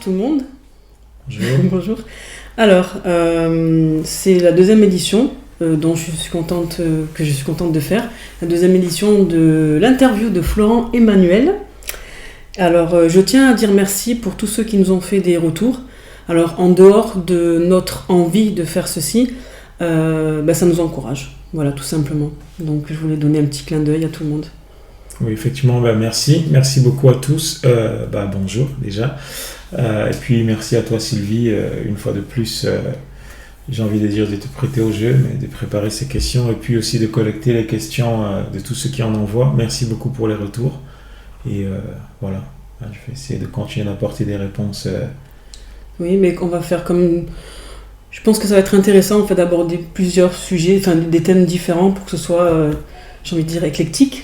tout le monde. Bonjour. Bonjour. Alors, c'est la deuxième édition dont je suis contente de faire. La deuxième édition de l'interview de Florent Emmanuel. Alors, je tiens à dire merci pour tous ceux qui nous ont fait des retours. Alors, en dehors de notre envie de faire ceci, ça nous encourage. Voilà, tout simplement. Donc, je voulais donner un petit clin d'œil à tout le monde. Oui, effectivement, merci. Merci beaucoup à tous. Bonjour déjà. Et puis, merci à toi, Sylvie, une fois de plus. J'ai envie de dire de te prêter au jeu, mais de préparer ces questions et puis aussi de collecter les questions de tous ceux qui en envoient. Merci beaucoup pour les retours. Et voilà, je vais essayer de continuer d'apporter des réponses. Oui, mais on va faire comme... Je pense que ça va être intéressant en fait, d'aborder plusieurs sujets, enfin des thèmes différents pour que ce soit, j'ai envie de dire, éclectique.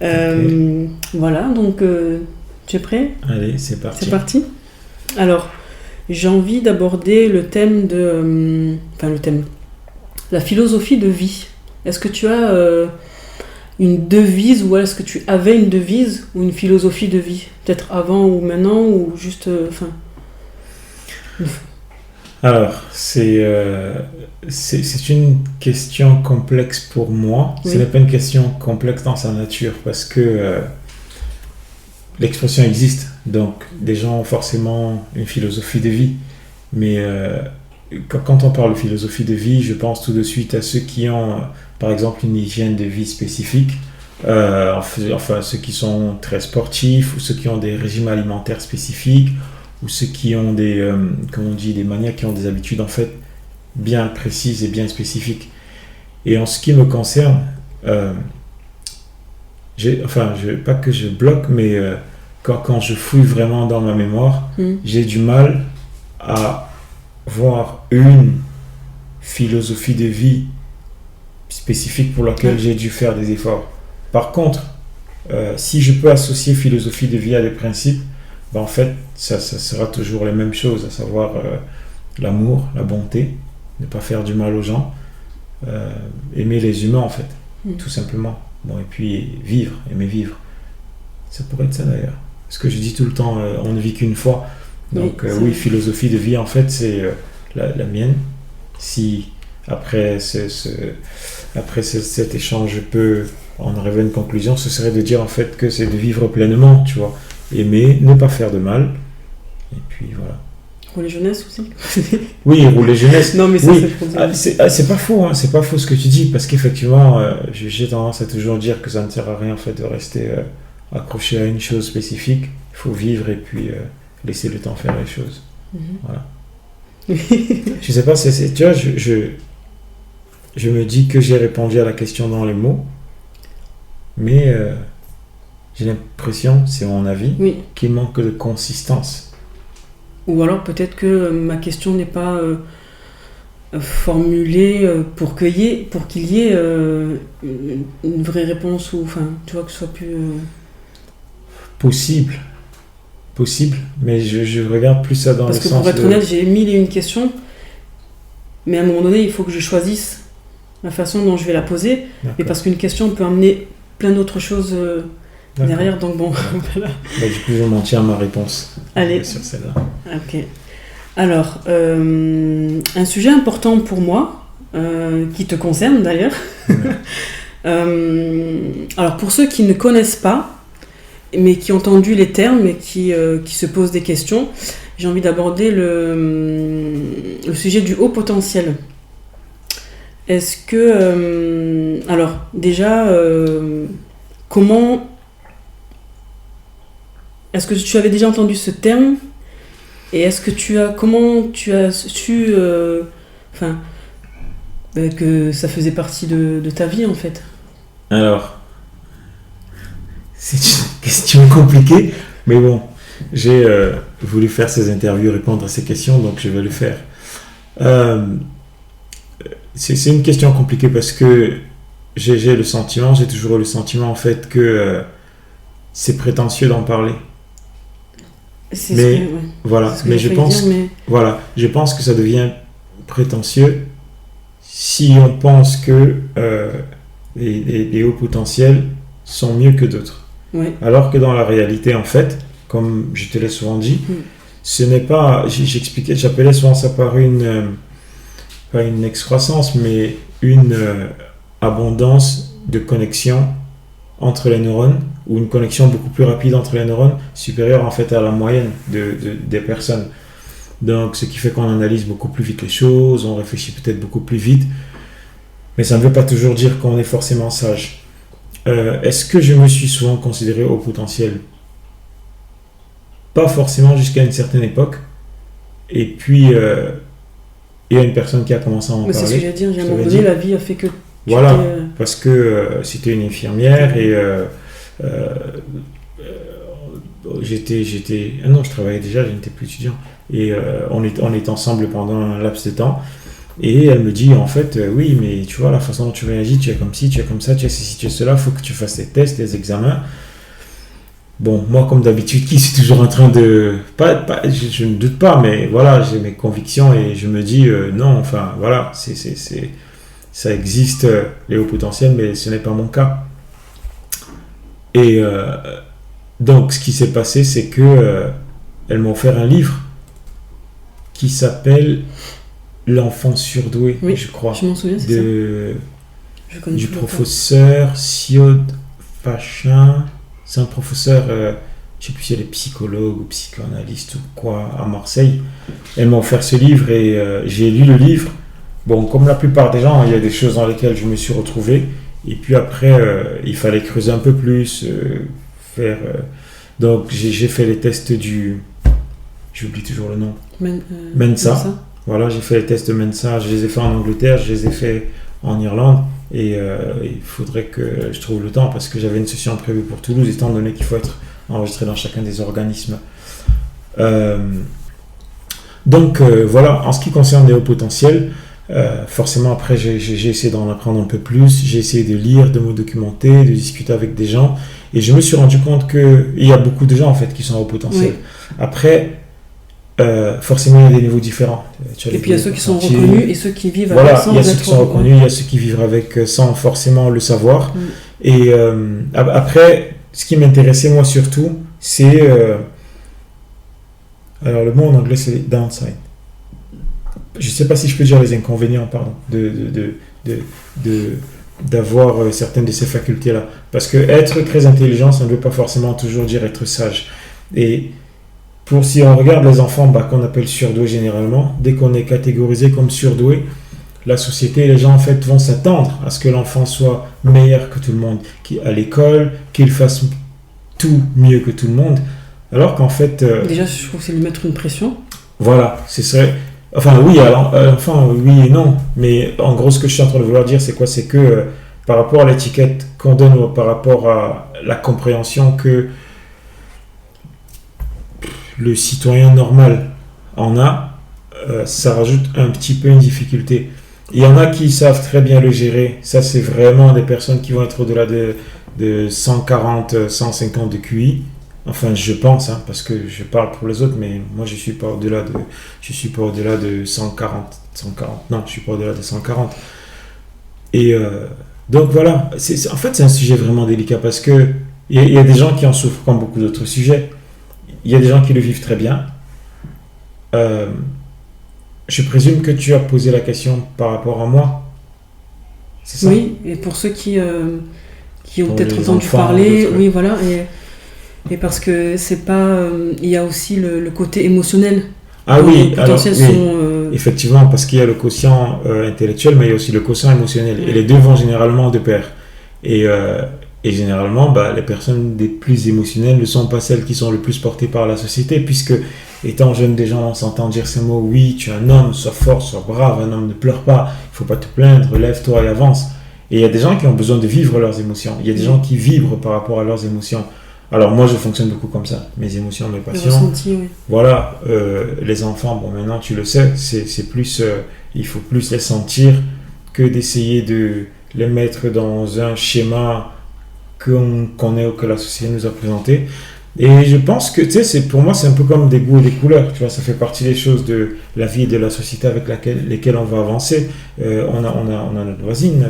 Okay. Voilà, donc tu es prêt ? Allez, c'est parti. C'est parti. Alors, j'ai envie d'aborder le thème la philosophie de vie. Est-ce que tu as une devise ou est-ce que tu avais une devise ou une philosophie de vie ? Peut-être avant ou maintenant ou juste... Alors, c'est une question complexe pour moi. Oui. Ce n'est pas une question complexe dans sa nature parce que l'expression existe. Donc, des gens ont forcément une philosophie de vie. Mais quand on parle de philosophie de vie, je pense tout de suite à ceux qui ont, par exemple, une hygiène de vie spécifique. Enfin, ceux qui sont très sportifs ou ceux qui ont des régimes alimentaires spécifiques ou ceux qui ont des manières, qui ont des habitudes en fait bien précises et bien spécifiques. Et en ce qui me concerne, pas que je bloque, mais quand je fouille vraiment dans ma mémoire, j'ai du mal à voir une philosophie de vie spécifique pour laquelle j'ai dû faire des efforts. Par contre, si je peux associer philosophie de vie à des principes, en fait, ça sera toujours les mêmes choses, à savoir l'amour, la bonté, ne pas faire du mal aux gens, aimer les humains, en fait, tout simplement. Bon, et puis aimer vivre. Ça pourrait être ça, d'ailleurs. Parce que je dis tout le temps, on ne vit qu'une fois. Donc, oui, philosophie de vie, en fait, c'est la mienne. Si, après cet échange, je peux en arriver à une conclusion, ce serait de dire, en fait, que c'est de vivre pleinement, tu vois. Aimer, ne pas faire de mal, et puis voilà. Rouler jeunesse aussi. Oui, rouler jeunesse. Non, mais ça, oui. c'est pas faux, hein, c'est pas faux ce que tu dis, parce qu'effectivement, j'ai tendance à toujours dire que ça ne sert à rien en fait de rester accroché à une chose spécifique. Il faut vivre et puis laisser le temps faire les choses. Voilà. Je sais pas, tu vois, je me dis que j'ai répondu à la question dans les mots, mais j'ai l'impression, c'est mon avis, qu'il manque de consistance. Ou alors peut-être que ma question n'est pas formulée pour qu'il y ait une vraie réponse, ou tu vois, que ce soit plus... Possible, mais je regarde plus ça dans le sens de... Parce que pour être honnête, j'ai 1001 questions, mais à un moment donné, il faut que je choisisse la façon dont je vais la poser, et parce qu'une question peut amener plein d'autres choses... derrière, donc bon, voilà. Du coup, je m'en tiens à ma réponse. Allez. Sur celle-là. Ok. Alors, un sujet important pour moi, qui te concerne d'ailleurs. Alors, pour ceux qui ne connaissent pas, mais qui ont entendu les termes et qui se posent des questions, j'ai envie d'aborder le sujet du haut potentiel. Est-ce que... alors, déjà, comment... Est-ce que tu avais déjà entendu ce terme ? Et comment tu as su que ça faisait partie de ta vie en fait ? Alors, c'est une question compliquée, mais bon, j'ai voulu faire ces interviews, répondre à ces questions, donc je vais le faire. C'est une question compliquée parce que j'ai toujours eu le sentiment en fait que c'est prétentieux d'en parler. Je pense que ça devient prétentieux si on pense que les hauts potentiels sont mieux que d'autres. Oui. Alors que dans la réalité, en fait, comme je te l'ai souvent dit. Ce n'est pas, j'expliquais, j'appelais souvent ça par pas une excroissance, mais une abondance de connexion entre les neurones, ou une connexion beaucoup plus rapide entre les neurones, supérieure en fait à la moyenne des personnes. Donc, ce qui fait qu'on analyse beaucoup plus vite les choses, on réfléchit peut-être beaucoup plus vite, mais ça ne veut pas toujours dire qu'on est forcément sage. Est-ce que je me suis souvent considéré haut potentiel ? Pas forcément jusqu'à une certaine époque. Et puis, il y a une personne qui a commencé à en parler. C'est ce que j'allais dire, à un moment donné, la vie a fait que... Voilà, parce que c'était une infirmière et je travaillais déjà, je n'étais plus étudiant. Et on est ensemble pendant un laps de temps. Et elle me dit, en fait, oui, mais tu vois, la façon dont tu réagis, tu es comme ci, tu es comme ça, tu es ceci, tu es cela, il faut que tu fasses les tests, les examens. Bon, moi, comme d'habitude, qui suis toujours en train de... je ne doute pas, mais voilà, j'ai mes convictions et je me dis, non, enfin, voilà, ça existe, les hauts potentiels, mais ce n'est pas mon cas. Et donc, ce qui s'est passé, c'est que elle m'a offert un livre qui s'appelle L'enfant surdoué, oui, je crois. Je m'en souviens, c'est ça. Du professeur Siod Fachin. C'est un professeur, je ne sais plus si elle est psychologue ou psychanalyste ou quoi, à Marseille. Elle m'a offert ce livre et j'ai lu le livre. Bon, comme la plupart des gens, il y a des choses dans lesquelles je me suis retrouvé. Et puis après, il fallait creuser un peu plus, faire... donc, j'ai fait les tests j'oublie toujours le nom. Mensa. Voilà, j'ai fait les tests de Mensa. Je les ai fait en Angleterre, je les ai fait en Irlande. Et il faudrait que je trouve le temps parce que j'avais une session prévue pour Toulouse, étant donné qu'il faut être enregistré dans chacun des organismes. Donc, voilà, en ce qui concerne les hauts potentiels, forcément après j'ai essayé d'en apprendre un peu plus, j'ai essayé de lire, de me documenter, de discuter avec des gens et je me suis rendu compte qu'il y a beaucoup de gens en fait qui sont hauts potentiels. Oui. Après, forcément il y a des niveaux différents. Et puis il y a ceux qui sont reconnus et ceux qui vivent avec sans. Il y a ceux qui sont reconnus, il y a ceux qui vivent avec sans forcément le savoir. Et après, ce qui m'intéressait moi surtout, c'est alors le mot en anglais c'est downside. Je ne sais pas si je peux dire les inconvénients, pardon, d'avoir certaines de ces facultés-là. Parce que être très intelligent, ça ne veut pas forcément toujours dire être sage. Et si on regarde les enfants qu'on appelle surdoués généralement, dès qu'on est catégorisé comme surdoué, la société et les gens en fait vont s'attendre à ce que l'enfant soit meilleur que tout le monde, à l'école, qu'il fasse tout mieux que tout le monde. Alors qu'en fait... Déjà, je trouve que c'est lui mettre une pression. Voilà, ce serait... Enfin oui, oui et non, mais en gros ce que je suis en train de vouloir dire c'est quoi ? C'est que par rapport à l'étiquette qu'on donne ou par rapport à la compréhension que le citoyen normal en a, ça rajoute un petit peu une difficulté. Il y en a qui savent très bien le gérer, ça c'est vraiment des personnes qui vont être au-delà de 140, 150 de QI. Enfin, je pense, parce que je parle pour les autres, mais moi, je suis pas au-delà de 140. Non, je suis pas au-delà de 140. Et donc voilà, en fait, c'est un sujet vraiment délicat parce que il y a des gens qui en souffrent comme beaucoup d'autres sujets. Il y a des gens qui le vivent très bien. Je présume que tu as posé la question par rapport à moi. C'est ça ? Oui, et pour ceux qui ont peut-être entendu parler, oui, voilà, et parce que c'est pas... il y a aussi le côté émotionnel. Ah oui, alors, oui. Effectivement, parce qu'il y a le quotient intellectuel, mais il y a aussi le quotient émotionnel. Et les deux vont généralement de pair. Et généralement, les personnes les plus émotionnelles ne sont pas celles qui sont le plus portées par la société, puisque étant jeune, des gens s'entendent dire ces mots, oui, tu es un homme, sois fort, sois brave, un homme ne pleure pas, il ne faut pas te plaindre, lève-toi et avance. Et il y a des gens qui ont besoin de vivre leurs émotions. Il y a des gens qui vibrent par rapport à leurs émotions. Alors moi je fonctionne beaucoup comme ça, mes émotions, mes passions. Ressenti, oui. Voilà, les enfants, maintenant tu le sais, c'est plus, il faut plus les sentir que d'essayer de les mettre dans un schéma qu'on connaît ou que la société nous a présenté. Et je pense que, tu sais, pour moi c'est un peu comme des goûts et des couleurs, tu vois, ça fait partie des choses de la vie et de la société avec lesquelles on va avancer. On a notre voisine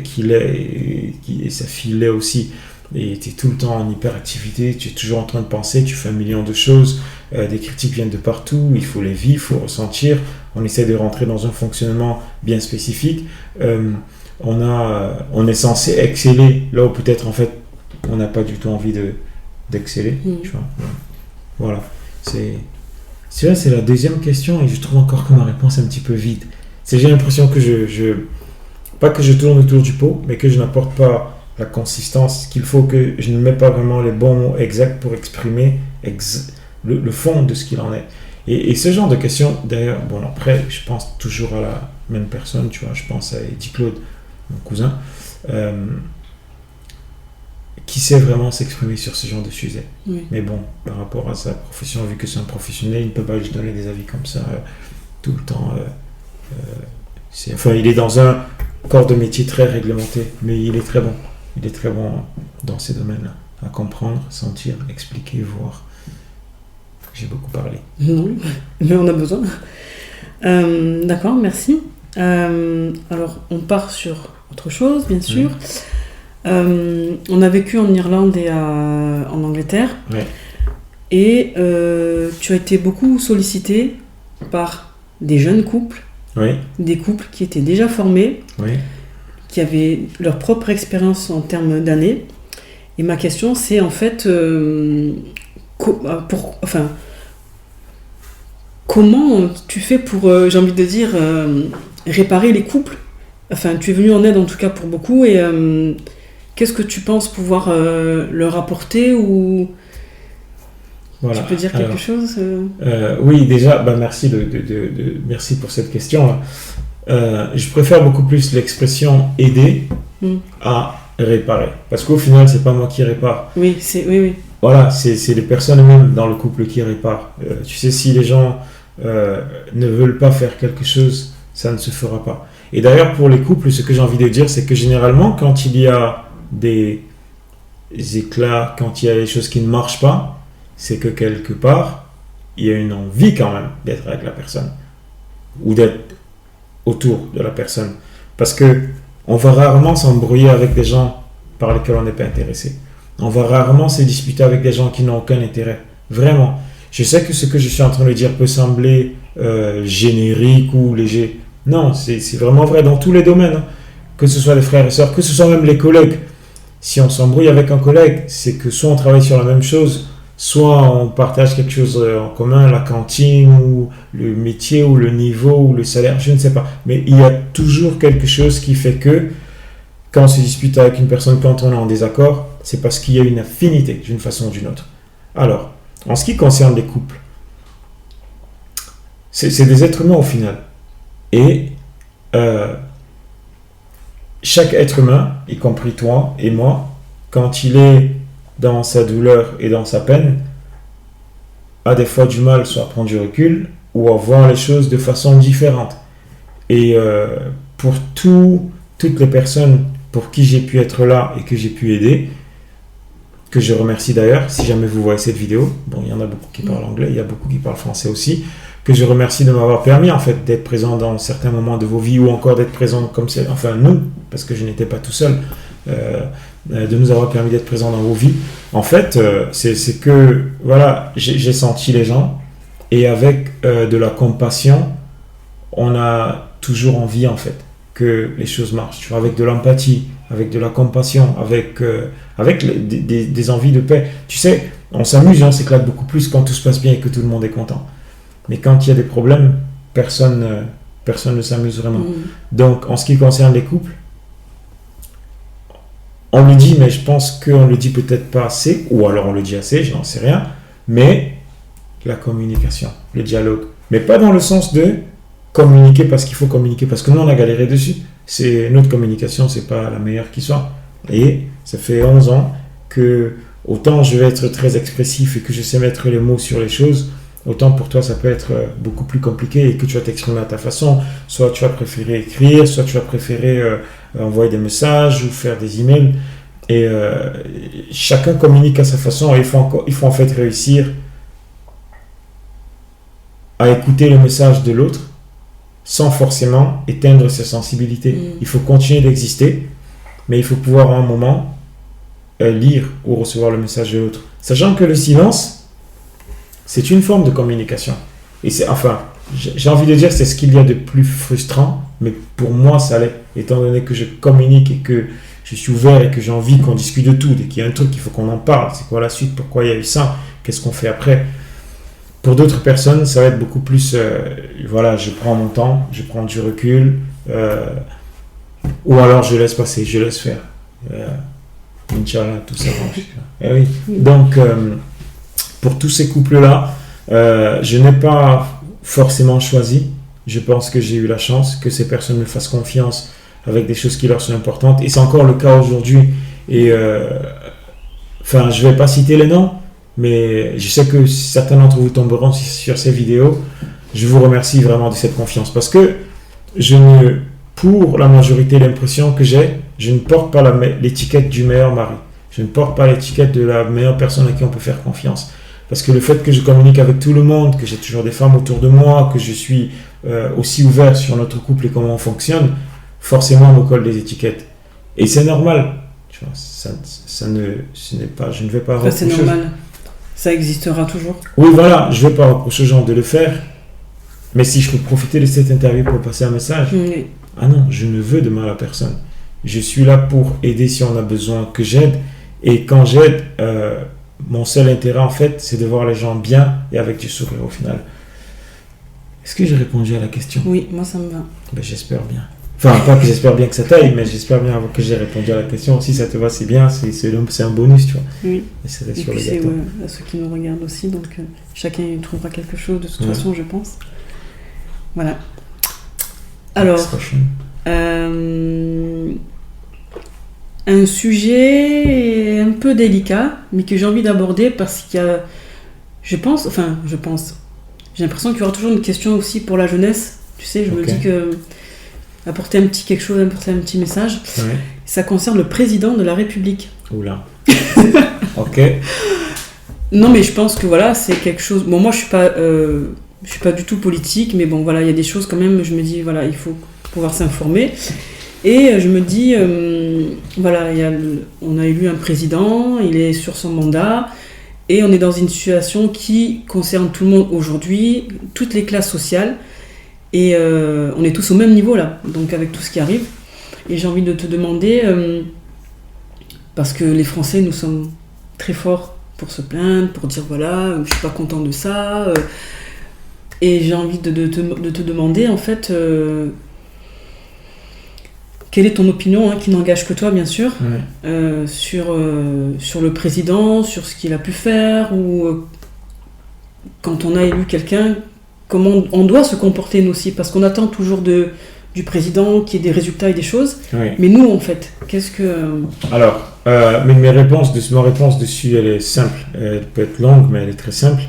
qui sa fille l'est aussi. et tu es tout le temps en hyperactivité, tu es toujours en train de penser, tu fais un million de choses, des critiques viennent de partout, il faut les vivre, il faut ressentir, on essaie de rentrer dans un fonctionnement bien spécifique, on est censé exceller là où peut-être en fait on n'a pas du tout envie d'exceller, tu vois. Voilà, c'est la deuxième question et je trouve encore que ma réponse est un petit peu vide. J'ai l'impression que pas que je tourne autour du pot, mais que je n'apporte pas la consistance qu'il faut, que je ne mets pas vraiment les bons mots exacts pour exprimer le fond de ce qu'il en est. Et ce genre de questions, d'ailleurs, bon après, je pense toujours à la même personne, tu vois, je pense à Eddie Claude, mon cousin, qui sait vraiment s'exprimer sur ce genre de sujet. Oui. Mais bon, par rapport à sa profession, vu que c'est un professionnel, il ne peut pas juste donner des avis comme ça tout le temps. Il est dans un corps de métier très réglementé, mais il est très bon. Il est très bon dans ces domaines-là, à comprendre, sentir, expliquer, voir. J'ai beaucoup parlé. Non, mais on a besoin. D'accord, merci. Alors, on part sur autre chose, bien sûr. On a vécu en Irlande et en Angleterre. Ouais. Et tu as été beaucoup sollicité par des jeunes couples, oui. Des couples qui étaient déjà formés, oui. Qui avaient leur propre expérience en termes d'années. Et ma question, c'est en fait, comment tu fais pour, j'ai envie de dire, réparer les couples? Enfin, tu es venu en aide en tout cas pour beaucoup. Et qu'est-ce que tu penses pouvoir leur apporter ou... Voilà. Tu peux dire quelque chose Oui, déjà, merci, merci pour cette question-là. Je préfère beaucoup plus l'expression aider à réparer. Parce qu'au final, c'est pas moi qui répare. Oui. Voilà, c'est les personnes eux-mêmes dans le couple qui réparent. Tu sais, si les gens ne veulent pas faire quelque chose, ça ne se fera pas. Et d'ailleurs, pour les couples, ce que j'ai envie de dire, c'est que généralement, quand il y a des éclats, quand il y a des choses qui ne marchent pas, c'est que quelque part, il y a une envie quand même d'être avec la personne ou d'être autour de la personne. Parce que on va rarement s'embrouiller avec des gens par lesquels on n'est pas intéressé. On va rarement se disputer avec des gens qui n'ont aucun intérêt. Vraiment. Je sais que ce que je suis en train de dire peut sembler générique ou léger. Non, c'est vraiment vrai dans tous les domaines. Hein. Que ce soit les frères et sœurs, que ce soit même les collègues. Si on s'embrouille avec un collègue, c'est que soit on travaille sur la même chose, soit on partage quelque chose en commun, la cantine, ou le métier, ou le niveau, ou le salaire, je ne sais pas. Mais il y a toujours quelque chose qui fait que, quand on se dispute avec une personne, quand on est en désaccord, c'est parce qu'il y a une affinité d'une façon ou d'une autre. Alors, en ce qui concerne les couples, c'est des êtres humains au final. Et chaque être humain, y compris toi et moi, quand il est dans sa douleur et dans sa peine, a des fois du mal soit à prendre du recul ou à voir les choses de façon différente. Et pour toutes les personnes pour qui j'ai pu être là et que j'ai pu aider, que je remercie d'ailleurs, si jamais vous voyez cette vidéo, bon, il y en a beaucoup qui parlent anglais, il y a beaucoup qui parlent français aussi, que je remercie de m'avoir permis en fait d'être présent dans certains moments de vos vies ou encore d'être présent comme c'est, enfin nous, parce que je n'étais pas tout seul, de nous avoir permis d'être présent dans vos vies. En fait, c'est que voilà, j'ai senti les gens et avec de la compassion, on a toujours envie en fait que les choses marchent, tu vois, avec de l'empathie, avec de la compassion, avec des envies de paix. Tu sais, on s'amuse, on s'éclate beaucoup plus quand tout se passe bien et que tout le monde est content. Mais quand il y a des problèmes, personne ne s'amuse vraiment. Donc, en ce qui concerne les couples, on le dit, mais je pense qu'on le dit peut-être pas assez, ou alors on le dit assez, je n'en sais rien, mais la communication, le dialogue. Mais pas dans le sens de communiquer parce qu'il faut communiquer, parce que nous, on a galéré dessus. Notre communication, c'est pas la meilleure qui soit. Et ça fait 11 ans que, autant je vais être très expressif et que je sais mettre les mots sur les choses, autant pour toi, ça peut être beaucoup plus compliqué et que tu vas t'exprimer à ta façon. Soit tu vas préférer écrire, soit tu vas préférer envoyer des messages ou faire des emails. Et chacun communique à sa façon et il faut en fait réussir à écouter le message de l'autre sans forcément éteindre ses sensibilités. Il faut continuer d'exister, mais il faut pouvoir à un moment lire ou recevoir le message de l'autre. Sachant que le silence, c'est une forme de communication. Et j'ai envie de dire, c'est ce qu'il y a de plus frustrant, mais pour moi, ça l'est. Étant donné que je communique et que je suis ouvert et que j'ai envie qu'on discute de tout, dès qu'il y a un truc, il faut qu'on en parle. C'est quoi la suite? Pourquoi il y a eu ça? Qu'est-ce qu'on fait après? Pour d'autres personnes, ça va être beaucoup plus... je prends mon temps, je prends du recul, ou alors je laisse passer, je laisse faire. Inch'Allah, tout ça marche. Oui. Donc, pour tous ces couples-là, je n'ai pas forcément choisi. Je pense que j'ai eu la chance que ces personnes me fassent confiance avec des choses qui leur sont importantes. Et c'est encore le cas aujourd'hui. Et je ne vais pas citer les noms, mais je sais que certains d'entre vous tomberont sur ces vidéos. Je vous remercie vraiment de cette confiance. Parce que pour la majorité, l'impression que j'ai, je ne porte pas l'étiquette du meilleur mari. Je ne porte pas l'étiquette de la meilleure personne à qui on peut faire confiance. Parce que le fait que je communique avec tout le monde, que j'ai toujours des femmes autour de moi, que je suis aussi ouvert sur notre couple et comment on fonctionne, forcément on me colle des étiquettes. Et c'est normal. Tu vois, ce n'est pas, je ne vais pas reprocher. C'est normal. Ça existera toujours. Oui, voilà, je ne vais pas reprocher aux gens de le faire. Mais si je peux profiter de cette interview pour passer un message, ah non, je ne veux de mal à personne. Je suis là pour aider si on a besoin que j'aide. Et quand j'aide, mon seul intérêt, en fait, c'est de voir les gens bien et avec du sourire au final. Est-ce que j'ai répondu à la question? Oui, moi ça me va. Ben, j'espère bien. Enfin, pas que j'espère bien que ça t'aille, mais j'espère bien que j'ai répondu à la question. Si ça te va, c'est bien, c'est un bonus, tu vois. Oui. Et c'est puis c'est à ceux qui nous regardent aussi, donc chacun y trouvera quelque chose de toute façon, je pense. Voilà. Alors, un sujet un peu délicat, mais que j'ai envie d'aborder parce qu'il y a, j'ai l'impression qu'il y aura toujours une question aussi pour la jeunesse. Tu sais, je me dis que apporter un petit quelque chose, apporter un petit message, ça concerne le président de la République. Oula. Ok. Non, mais je pense que voilà, c'est quelque chose. Bon, moi, je suis pas du tout politique, mais bon, voilà, il y a des choses quand même. Je me dis, voilà, il faut pouvoir s'informer. Et je me dis, voilà, on a élu un président, il est sur son mandat, et on est dans une situation qui concerne tout le monde aujourd'hui, toutes les classes sociales, et on est tous au même niveau là, donc avec tout ce qui arrive. Et j'ai envie de te demander, parce que les Français, nous sommes très forts pour se plaindre, pour dire voilà, je suis pas content de ça, et j'ai envie de te demander en fait. Quelle est ton opinion, qui n'engage que toi, bien sûr, sur le président, sur ce qu'il a pu faire, ou quand on a élu quelqu'un, comment on doit se comporter nous aussi, parce qu'on attend toujours du président qu'il y ait des résultats et des choses, mais nous, en fait, qu'est-ce que... Alors, ma réponse dessus, elle est simple. Elle peut être longue, mais elle est très simple.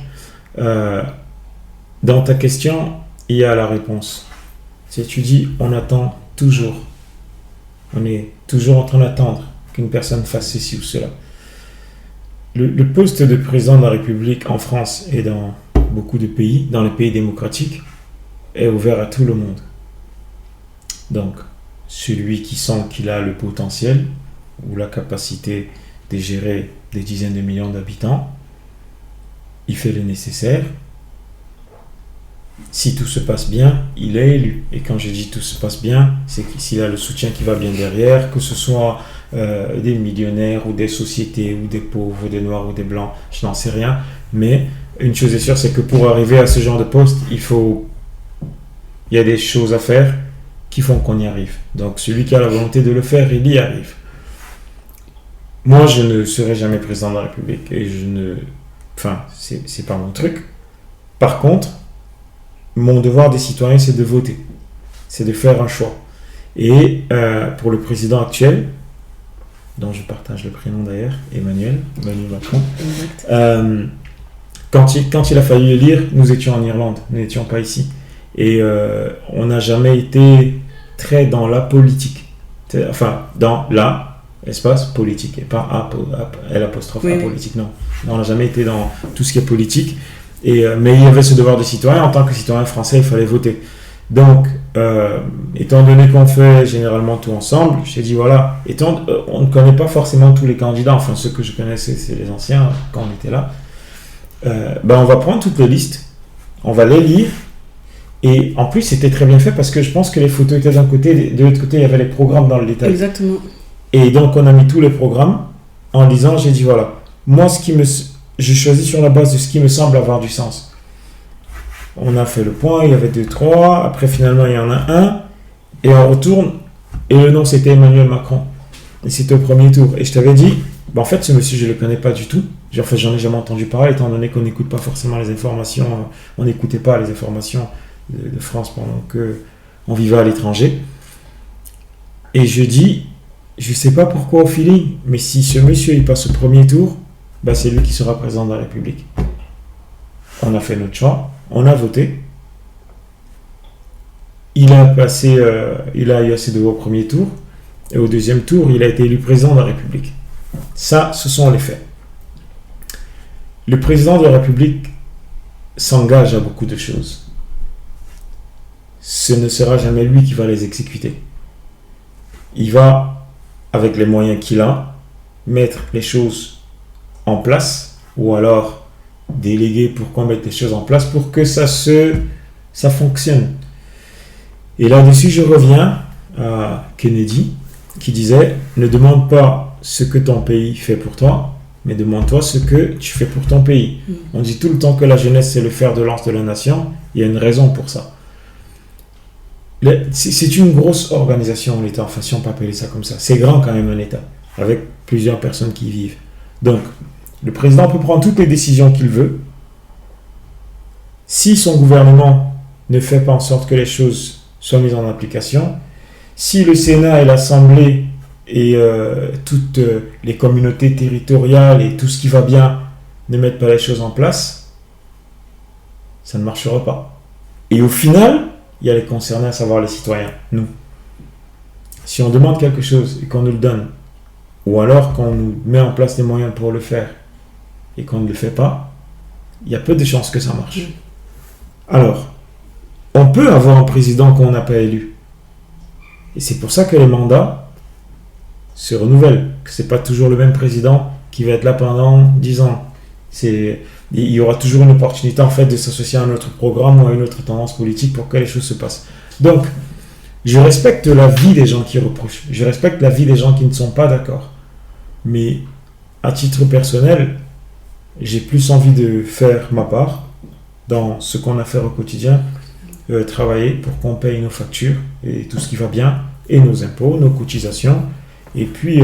Dans ta question, il y a la réponse. Si tu dis, on attend toujours. On est toujours en train d'attendre qu'une personne fasse ceci ou cela. Le poste de président de la République en France et dans beaucoup de pays, dans les pays démocratiques, est ouvert à tout le monde. Donc, celui qui sent qu'il a le potentiel ou la capacité de gérer des dizaines de millions d'habitants, il fait le nécessaire. Si tout se passe bien, il est élu. Et quand je dis tout se passe bien, c'est s'il a le soutien qui va bien derrière, que ce soit des millionnaires ou des sociétés ou des pauvres ou des noirs ou des blancs, je n'en sais rien. Mais une chose est sûre, c'est que pour arriver à ce genre de poste, il y a des choses à faire qui font qu'on y arrive. Donc celui qui a la volonté de le faire, il y arrive. Moi, je ne serai jamais président de la République et c'est pas mon truc. Par contre, mon devoir des citoyens, c'est de voter. C'est de faire un choix. Et pour le président actuel, dont je partage le prénom d'ailleurs, Emmanuel Macron, quand il a fallu élire, nous étions en Irlande, nous n'étions pas ici. Et on n'a jamais été très dans la politique. Enfin, dans l'espace politique, et pas l'apostrophe politique, non. On n'a jamais été dans tout ce qui est politique. Mais il y avait ce devoir de citoyen. En tant que citoyen français, il fallait voter. Donc, étant donné qu'on fait généralement tout ensemble, j'ai dit voilà, on ne connaît pas forcément tous les candidats, enfin ceux que je connaissais c'est les anciens quand on était là, on va prendre toutes les listes, on va les lire, et en plus c'était très bien fait parce que je pense que les photos étaient d'un côté, de l'autre côté il y avait les programmes dans le détail. Exactement. Et donc on a mis tous les programmes en lisant, j'ai dit voilà, moi je choisis sur la base de ce qui me semble avoir du sens. On a fait le point, il y avait 2, 3, après finalement il y en a un, et on retourne, et le nom c'était Emmanuel Macron. Et c'était au premier tour. Et je t'avais dit, en fait ce monsieur je ne le connais pas du tout, j'en ai jamais entendu parler, étant donné qu'on n'écoute pas forcément les informations, on n'écoutait pas les informations de France pendant qu'on vivait à l'étranger. Et je dis, je ne sais pas pourquoi au feeling, mais si ce monsieur il passe au premier tour, c'est lui qui sera président de la République. On a fait notre choix. On a voté. Il a eu assez de voix au premier tour. Et au deuxième tour, il a été élu président de la République. Ça, ce sont les faits. Le président de la République s'engage à beaucoup de choses. Ce ne sera jamais lui qui va les exécuter. Il va, avec les moyens qu'il a, mettre les choses en place, ou alors déléguer pour qu'on mette les choses en place pour que ça fonctionne. Et là-dessus, je reviens à Kennedy qui disait ne demande pas ce que ton pays fait pour toi, mais demande-toi ce que tu fais pour ton pays. On dit tout le temps que la jeunesse c'est le fer de lance de la nation. Il y a une raison pour ça. C'est une grosse organisation, l'État, enfin si on peut appeler ça comme ça. C'est grand quand même un État, avec plusieurs personnes qui y vivent. Donc, le président peut prendre toutes les décisions qu'il veut. Si son gouvernement ne fait pas en sorte que les choses soient mises en application, si le Sénat et l'Assemblée et toutes les communautés territoriales et tout ce qui va bien ne mettent pas les choses en place, ça ne marchera pas. Et au final, il y a les concernés, à savoir les citoyens, nous. Si on demande quelque chose et qu'on nous le donne, ou alors qu'on nous met en place des moyens pour le faire, et qu'on ne le fait pas, il y a peu de chances que ça marche. Alors, on peut avoir un président qu'on n'a pas élu. Et c'est pour ça que les mandats se renouvellent. Que ce n'est pas toujours le même président qui va être là pendant 10 ans. Il y aura toujours une opportunité en fait de s'associer à un autre programme ou à une autre tendance politique pour que les choses se passent. Donc, je respecte la vie des gens qui reprochent. Je respecte la vie des gens qui ne sont pas d'accord. Mais à titre personnel, j'ai plus envie de faire ma part dans ce qu'on a fait au quotidien, travailler pour qu'on paye nos factures et tout ce qui va bien, et nos impôts, nos cotisations, et puis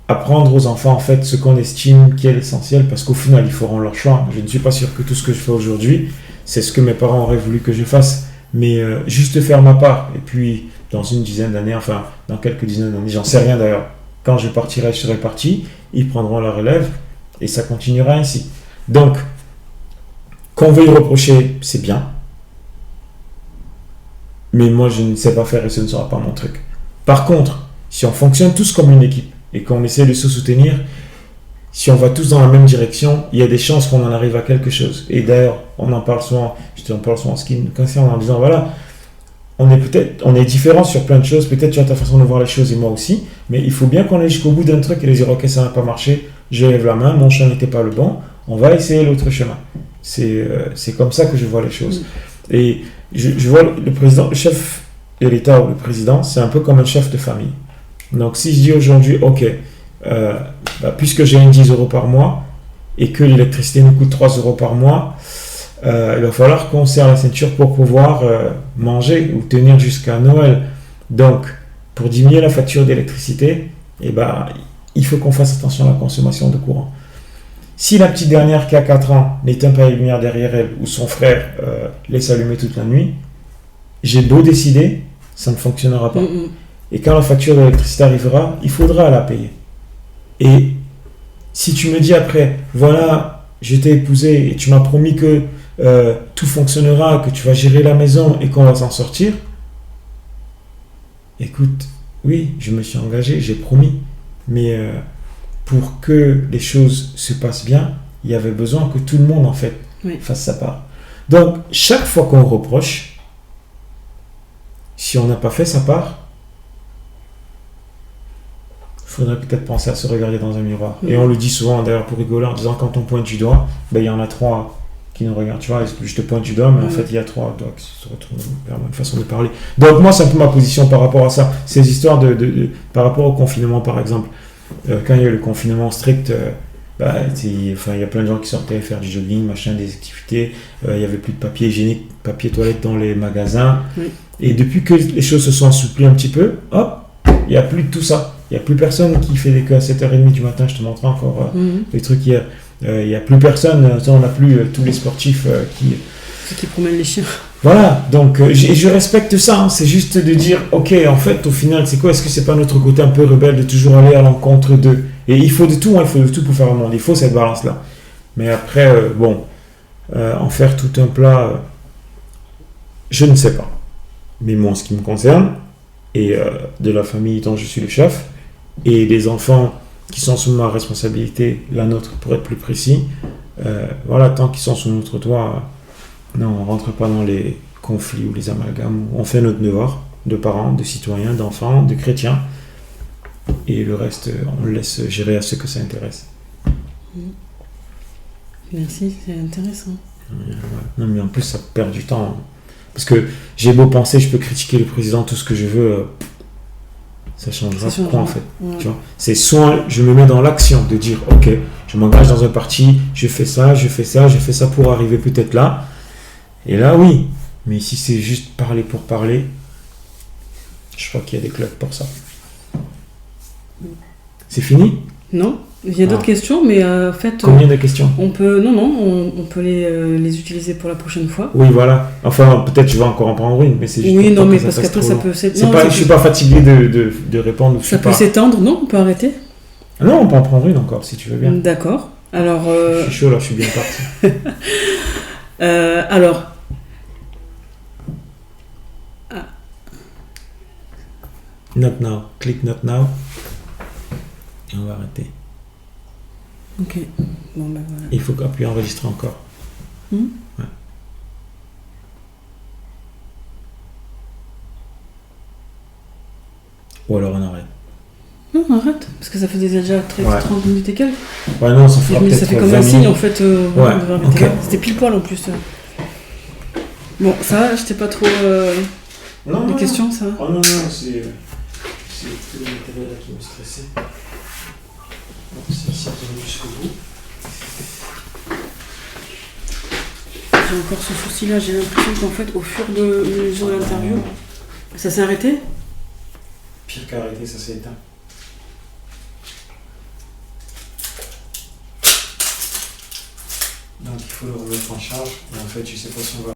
apprendre aux enfants en fait ce qu'on estime qui est l'essentiel, parce qu'au final ils feront leur choix. Je ne suis pas sûr que tout ce que je fais aujourd'hui, c'est ce que mes parents auraient voulu que je fasse, mais juste faire ma part, et puis dans une dizaine d'années, enfin dans quelques dizaines d'années, j'en sais rien d'ailleurs, quand je partirai, je serai parti, ils prendront la relève, et ça continuera ainsi. Donc, qu'on veuille reprocher, c'est bien. Mais moi, je ne sais pas faire et ce ne sera pas mon truc. Par contre, si on fonctionne tous comme une équipe et qu'on essaie de se soutenir, si on va tous dans la même direction, il y a des chances qu'on en arrive à quelque chose. Et d'ailleurs, on en parle souvent, je t'en parle souvent en ce qui me concerne en disant, voilà, on est différents sur plein de choses, peut-être tu as ta façon de voir les choses et moi aussi, mais il faut bien qu'on aille jusqu'au bout d'un truc et les dire, ok, ça n'a pas marché, je lève la main, mon chemin n'était pas le bon, on va essayer l'autre chemin. C'est comme ça que je vois les choses. Et je vois le président, le chef de l'État ou le président, c'est un peu comme un chef de famille. Donc si je dis aujourd'hui, ok, puisque j'ai 10 euros par mois et que l'électricité nous coûte 3 euros par mois, il va falloir qu'on serre la ceinture pour pouvoir manger ou tenir jusqu'à Noël. Donc, pour diminuer la facture d'électricité, il faut qu'on fasse attention à la consommation de courant. Si la petite dernière qui a 4 ans n'éteint pas les lumières derrière elle ou son frère laisse allumer toute la nuit, j'ai beau décider, ça ne fonctionnera pas. Et quand la facture d'électricité arrivera, il faudra la payer. Et si tu me dis après, voilà, je t'ai épousé et tu m'as promis que tout fonctionnera, que tu vas gérer la maison et qu'on va s'en sortir, écoute, oui, je me suis engagé, j'ai promis, mais pour que les choses se passent bien, il y avait besoin que tout le monde en fait fasse sa part. Donc chaque fois qu'on reproche, si on n'a pas fait sa part, il faudrait peut-être penser à se regarder dans un miroir. Et on le dit souvent d'ailleurs pour rigoler en disant quand on pointe du doigt, ben, il y en a 3 qui nous regardent. Tu vois, je te pointe du doigt, mais en fait il y a 3 doigts qui se retrouvent vers une façon de parler. Donc moi c'est un peu ma position par rapport à ça. Ces histoires par rapport au confinement par exemple. Quand il y a eu le confinement strict, il y a plein de gens qui sortaient faire du jogging, machin, des activités. Il n'y avait plus de papier hygiénique, papier toilette dans les magasins. Oui. Et depuis que les choses se sont assouplies un petit peu, hop, il n'y a plus de tout ça. Il n'y a plus personne qui fait qu'à 7h30 du matin, je te montrais encore les trucs hier. Il n'y a plus personne, on n'a plus tous les sportifs qui promènent les chiens. Voilà, donc je respecte ça, hein. C'est juste de dire, ok, en fait, au final, c'est quoi? Est-ce que c'est pas notre côté un peu rebelle de toujours aller à l'encontre d'eux? Et il faut de tout, hein, il faut de tout pour faire un monde, il faut cette balance-là. Mais après, en faire tout un plat, je ne sais pas. Mais moi, en ce qui me concerne, et de la famille dont je suis le chef, et des enfants qui sont sous ma responsabilité, la nôtre pour être plus précis, voilà, tant qu'ils sont sous notre toit, non, on ne rentre pas dans les conflits ou les amalgames. On fait notre devoir de parents, de citoyens, d'enfants, de chrétiens, et le reste, on le laisse gérer à ceux que ça intéresse. Merci, c'est intéressant. Non, mais en plus, ça perd du temps. Parce que j'ai beau penser, je peux critiquer le président, tout ce que je veux, ça changera quoi en fait. Ouais. Tu vois, c'est soit je me mets dans l'action de dire, ok, je m'engage dans un parti, je fais ça pour arriver peut-être là. Et là, oui. Mais si c'est juste parler pour parler, je crois qu'il y a des clubs pour ça. C'est fini ? Non. Il y a d'autres questions, mais en fait... Combien de questions ? On peut les utiliser pour la prochaine fois. Oui, voilà. Enfin, peut-être tu vas encore en prendre une, mais c'est juste... Oui, non, mais parce qu'après, ça peut s'étendre. Je ne suis pas fatigué de répondre. Ça peut s'étendre, non ? On peut arrêter ? Non, on peut en prendre une encore, si tu veux bien. D'accord. Alors... Je suis chaud, là, je suis bien parti. Alors... Not now. Clique not now. Et on va arrêter. Ok. Bon, ben voilà. Il faut appuyer enregistrer encore. Ouais. Ou alors on arrête. Non, on arrête. Parce que ça fait déjà 30 minutes et quelques. Ouais, non, ça fera peut-être ça fait comme un signe en fait. Okay. C'était pile poil en plus. Bon, ça va, j'étais pas trop. Non, des questions, ça va? Oh non, c'est tout le matériel là qui me stressait. C'est tenu jusqu'au bout. J'ai encore ce souci-là, j'ai l'impression qu'en fait, au fur et à mesure de l'interview, ça s'est arrêté? Pire qu'arrêté, ça s'est éteint. Donc il faut le remettre en charge, et en fait, je sais pas si on va